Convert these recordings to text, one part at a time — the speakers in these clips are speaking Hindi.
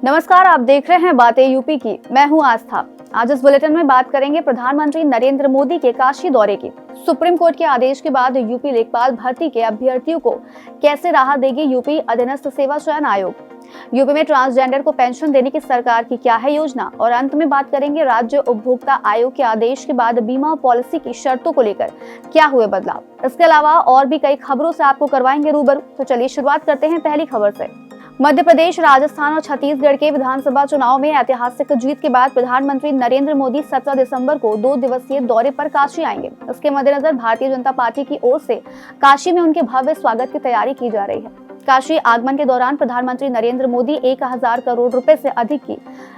नमस्कार, आप देख रहे हैं बातें यूपी की। मैं हूं आस्था। आज इस बुलेटिन में बात करेंगे प्रधानमंत्री नरेंद्र मोदी के काशी दौरे की। सुप्रीम कोर्ट के आदेश के बाद यूपी लेखपाल भर्ती के अभ्यर्थियों को कैसे राहत देगी यूपी अधीनस्थ सेवा चयन आयोग। यूपी में ट्रांसजेंडर को पेंशन देने की सरकार की क्या है योजना, और अंत में बात करेंगे राज्य उपभोक्ता आयोग के आदेश के बाद बीमा पॉलिसी की शर्तों को लेकर क्या हुए बदलाव। इसके अलावा और भी कई खबरों से आपको करवाएंगे रूबरू। तो चलिए शुरुआत करते हैं पहली खबर से। मध्य प्रदेश, राजस्थान और छत्तीसगढ़ के विधानसभा चुनाव में ऐतिहासिक जीत के बाद प्रधानमंत्री नरेंद्र मोदी 17 दिसंबर को 2 दिवसीय दौरे पर काशी आएंगे। इसके मद्देनजर भारतीय जनता पार्टी की ओर से काशी में उनके भव्य स्वागत की तैयारी की जा रही है। काशी आगमन के दौरान प्रधानमंत्री नरेंद्र मोदी 1000 करोड़ रुपए से अधिक की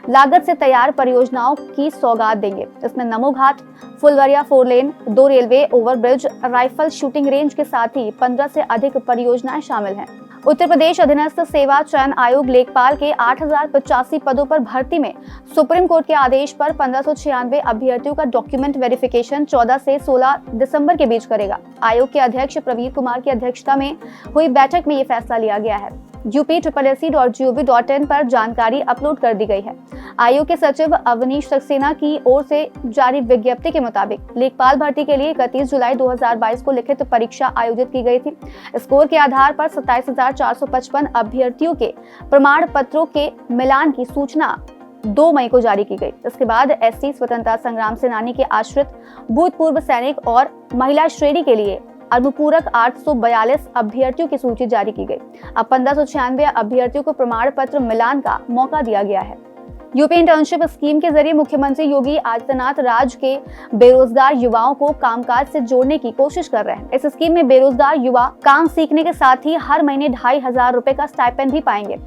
लागत से तैयार परियोजनाओं की सौगात देंगे। इसमें नमो घाट, फुलवरिया 4 लेन, 2 railway overbridge, rifle shooting range के साथ ही 15 से अधिक परियोजनाएं शामिल हैं। उत्तर प्रदेश अधीनस्थ सेवा चयन आयोग लेखपाल के 8085 पदों पर भर्ती में सुप्रीम कोर्ट के आदेश पर 1596 अभ्यर्थियों का डॉक्यूमेंट वेरिफिकेशन 14 से 16 दिसंबर के बीच करेगा। आयोग के अध्यक्ष प्रवीर कुमार की अध्यक्षता में हुई बैठक में ये फैसला लिया गया है। UP.SC.gov.in पर जानकारी अपलोड कर दी गई है। आयोग के सचिव अवनीश सक्सेना की ओर से जारी विज्ञप्ति के मुताबिक लेखपाल भर्ती के लिए 31 जुलाई 2022 को लिखित परीक्षा आयोजित की गई थी। स्कोर के आधार पर 27,455 अभ्यर्थियों के प्रमाण पत्रों के मिलान की सूचना 2 मई को जारी की गई। इसके बाद SC स्वतंत्रता संग्राम सेनानी के आश्रित, भूतपूर्व सैनिक और महिला श्रेणी के लिए अनुपूरक 842 अभ्यर्थियों की सूची जारी की गई। अब 1596 अभ्यर्थियों को प्रमाण पत्र मिलान का मौका दिया गया है। यूपी इंटर्नशिप स्कीम के जरिए मुख्यमंत्री योगी आदित्यनाथ राज्य के बेरोजगार युवाओं को कामकाज से जोड़ने की कोशिश कर रहे हैं। इस स्कीम में बेरोजगार युवा काम सीखने के साथ ही हर महीने 2500 रुपए का स्टाइपेंड भी पाएंगे।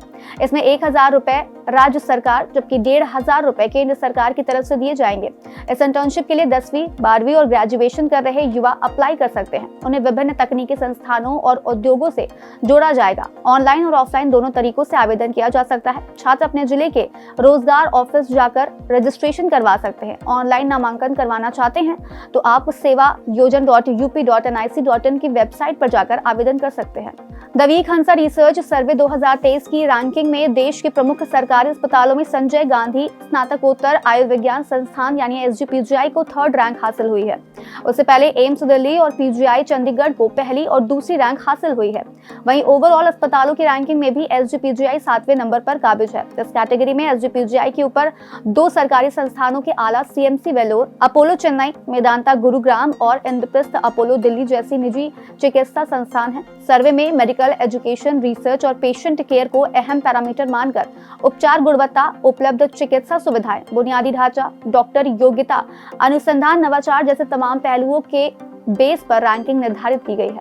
इसमें 1000 रुपए राज्य सरकार जबकि 1500 रुपए केंद्र सरकार की तरफ से दिए जाएंगे। इस इंटर्नशिप के लिए 10वीं, 12वीं और ग्रेजुएशन कर रहे युवा अप्लाई कर सकते हैं। उन्हें विभिन्न तकनीकी संस्थानों और उद्योगों से जोड़ा जाएगा। ऑनलाइन और ऑफलाइन दोनों तरीकों से आवेदन किया जा सकता है। छात्र अपने जिले के रोजगार ऑफिस जाकर रजिस्ट्रेशन करवा सकते हैं। ऑनलाइन नामांकन करवाना चाहते हैं तो आप sevayojan.up.nic.in की वेबसाइट पर जाकर आवेदन कर सकते हैं। द वीक हंसा रिसर्च सर्वे 2023 की रैंकिंग में देश के प्रमुख सरकारी अस्पतालों में संजय गांधी स्नातकोत्तर आयुर्विज्ञान संस्थान यानी SGPGI को 3rd रैंक हासिल हुई है। उससे पहले एम्स दिल्ली और PGI चंडीगढ़ को पहली और दूसरी रैंक हासिल हुई है। वहीं ओवरऑल अस्पतालों की रैंकिंग में भी SGPGI 7वें नंबर पर काबिज है। इस कैटेगरी में SGPGI के ऊपर 2 सरकारी संस्थानों के आला CMC वेलोर, अपोलो चेन्नई, मेदांता गुरुग्राम और इंद्रप्रस्थ अपोलो दिल्ली जैसी निजी चिकित्सा संस्थान है। सर्वे में मेडिकल एजुकेशन, रिसर्च और पेशेंट केयर को अहम पैरामीटर मानकर उपचार गुणवत्ता, उपलब्ध चिकित्सा सुविधाएं, बुनियादी ढांचा, डॉक्टर योग्यता, अनुसंधान, नवाचार जैसे तमाम पहलुओं के बेस पर रैंकिंग निर्धारित की गई है।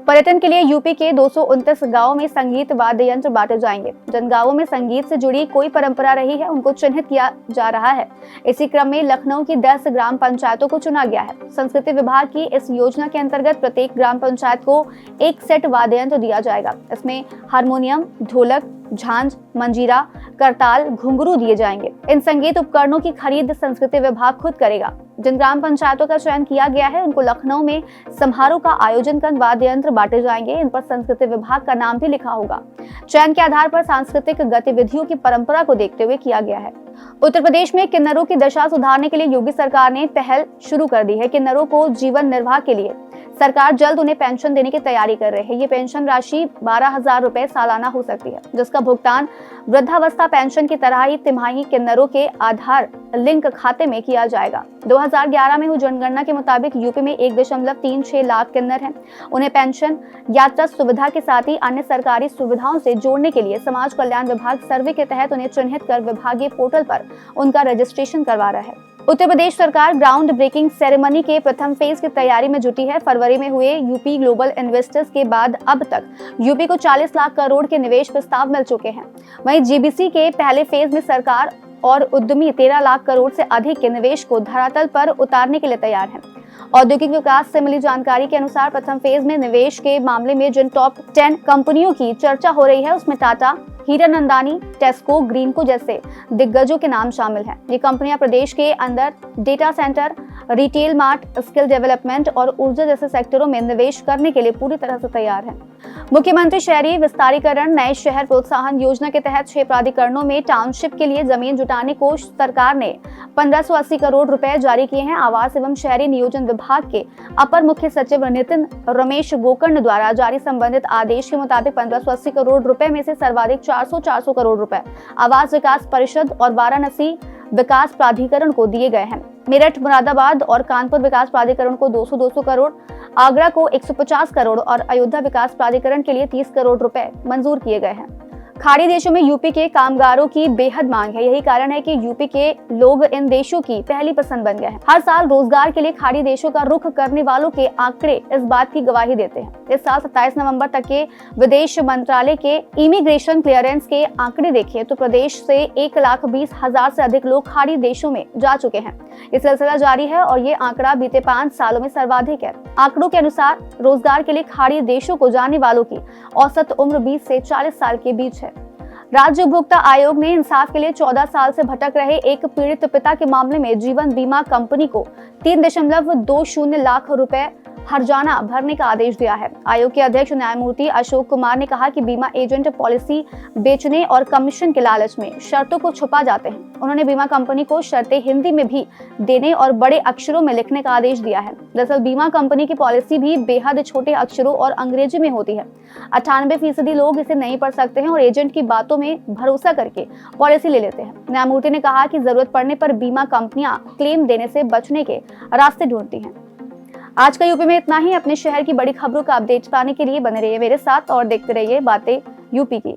पर्यटन के लिए यूपी के 229 गांवों में संगीत वाद्य यंत्र बांटे जाएंगे। जिन गांवों में संगीत से जुड़ी कोई परंपरा रही है उनको चिन्हित किया जा रहा है। इसी क्रम में लखनऊ की 10 ग्राम पंचायतों को चुना गया है। संस्कृति विभाग की इस योजना के अंतर्गत प्रत्येक ग्राम पंचायत को एक सेट वाद्य यंत्र दिया जाएगा। इसमें हारमोनियम, ढोलक, झांझ, मंजीरा, करताल, घुंघरू दिए जाएंगे। इन संगीत उपकरणों की खरीद संस्कृति विभाग खुद करेगा। जिन ग्राम पंचायतों का चयन किया गया है उनको लखनऊ में समारोह का आयोजन कर वाद्य यंत्र बांटे जाएंगे। इन पर संस्कृति विभाग का नाम भी लिखा होगा। चयन के आधार पर सांस्कृतिक गतिविधियों की परंपरा को देखते हुए किया गया है। उत्तर प्रदेश में किन्नरों की दशा सुधारने के लिए योगी सरकार ने पहल शुरू कर दी है। किन्नरों को जीवन निर्वाह के लिए सरकार जल्द उन्हें पेंशन देने की तैयारी कर रही है। ये पेंशन राशि 12,000 रुपए सालाना हो सकती है, जिसका भुगतान वृद्धावस्था पेंशन की तरह ही तिमाही किन्नरों के आधार लिंक खाते में किया जाएगा। 2011 में हुई जनगणना के मुताबिक यूपी में 1.36 लाख किन्नर हैं। उन्हें पेंशन, यात्रा सुविधा के साथ ही अन्य सरकारी सुविधाओं से जोड़ने के लिए समाज कल्याण विभाग सर्वे के तहत उन्हें चिन्हित कर विभागीय पोर्टल पर उनका रजिस्ट्रेशन करवा रहा है। उत्तर प्रदेश सरकार ग्राउंड ब्रेकिंग सेरेमनी के प्रथम फेज की तैयारी में जुटी है। फरवरी में हुए यूपी ग्लोबल इन्वेस्टर्स के बाद अब तक यूपी को 40 लाख करोड़ के निवेश प्रस्ताव मिल चुके हैं। वहीं GBC के पहले फेज में सरकार और उद्यमी 13 लाख करोड़ से अधिक के निवेश को धरातल पर उतारने के लिए तैयार हैं। औद्योगिक विकास से मिली जानकारी के अनुसार प्रथम फेज में निवेश के मामले में जिन टॉप 10 कंपनियों की चर्चा हो रही है उसमें टाटा, हीरानंदानी, टेस्को, ग्रीनको जैसे दिग्गजों के नाम शामिल हैं। ये कंपनियां प्रदेश के अंदर data centre, retail mart, skill development और ऊर्जा जैसे सेक्टरों में निवेश करने के लिए पूरी तरह से तैयार हैं। मुख्यमंत्री शहरी विस्तारीकरण नए शहर प्रोत्साहन योजना के तहत 6 प्राधिकरणों में टाउनशिप के लिए जमीन जुटाने को सरकार ने 1580 करोड़ रुपए जारी किए हैं। आवास एवं शहरी नियोजन विभाग के अपर मुख्य सचिव नितिन रमेश गोकर्ण द्वारा जारी संबंधित आदेश के मुताबिक 1580 करोड़ रुपए में से सर्वाधिक 400 करोड़ रुपए आवास विकास परिषद और वाराणसी विकास प्राधिकरण को दिए गए हैं। मेरठ, मुरादाबाद और कानपुर विकास प्राधिकरण को 200 करोड़, आगरा को 150 करोड़ और अयोध्या विकास प्राधिकरण के लिए 30 करोड़ रुपए मंजूर किए गए हैं। खाड़ी देशों में यूपी के कामगारों की बेहद मांग है। यही कारण है कि यूपी के लोग इन देशों की पहली पसंद बन गए हैं। हर साल रोजगार के लिए खाड़ी देशों का रुख करने वालों के आंकड़े इस बात की गवाही देते हैं। इस साल 27 नवंबर तक के विदेश मंत्रालय के इमिग्रेशन क्लियरेंस के आंकड़े देखें तो प्रदेश से 1,20,000 से अधिक लोग खाड़ी देशों में जा चुके हैं। ये सिलसिला जारी है और ये आंकड़ा बीते 5 सालों में सर्वाधिक है। आंकड़ों के अनुसार रोजगार के लिए खाड़ी देशों को जाने वालों की औसत उम्र 20 से 40 साल के बीच है। राज्य उपभोक्ता आयोग ने इंसाफ के लिए 14 साल से भटक रहे एक पीड़ित पिता के मामले में जीवन बीमा कंपनी को 3.20 लाख रुपए हर्जाना भरने का आदेश दिया है। आयोग के अध्यक्ष न्यायमूर्ति अशोक कुमार ने कहा कि बीमा एजेंट पॉलिसी बेचने और कमीशन के लालच में शर्तों को छुपा जाते हैं। उन्होंने बीमा कंपनी को शर्तें हिंदी में भी देने और बड़े अक्षरों में लिखने का आदेश दिया है। दरअसल बीमा कंपनी की पॉलिसी भी बेहद छोटे अक्षरों और अंग्रेजी में होती है। 98% लोग इसे नहीं पढ़ सकते हैं और एजेंट की बातों में भरोसा करके पॉलिसी ले लेते हैं। न्यायमूर्ति ने कहा कि जरूरत पड़ने पर बीमा कंपनियां क्लेम देने से बचने के रास्ते ढूंढती हैं। आज का यूपी में इतना ही। अपने शहर की बड़ी खबरों का अपडेट पाने के लिए बने रहिए मेरे साथ और देखते रहिए बातें यूपी की।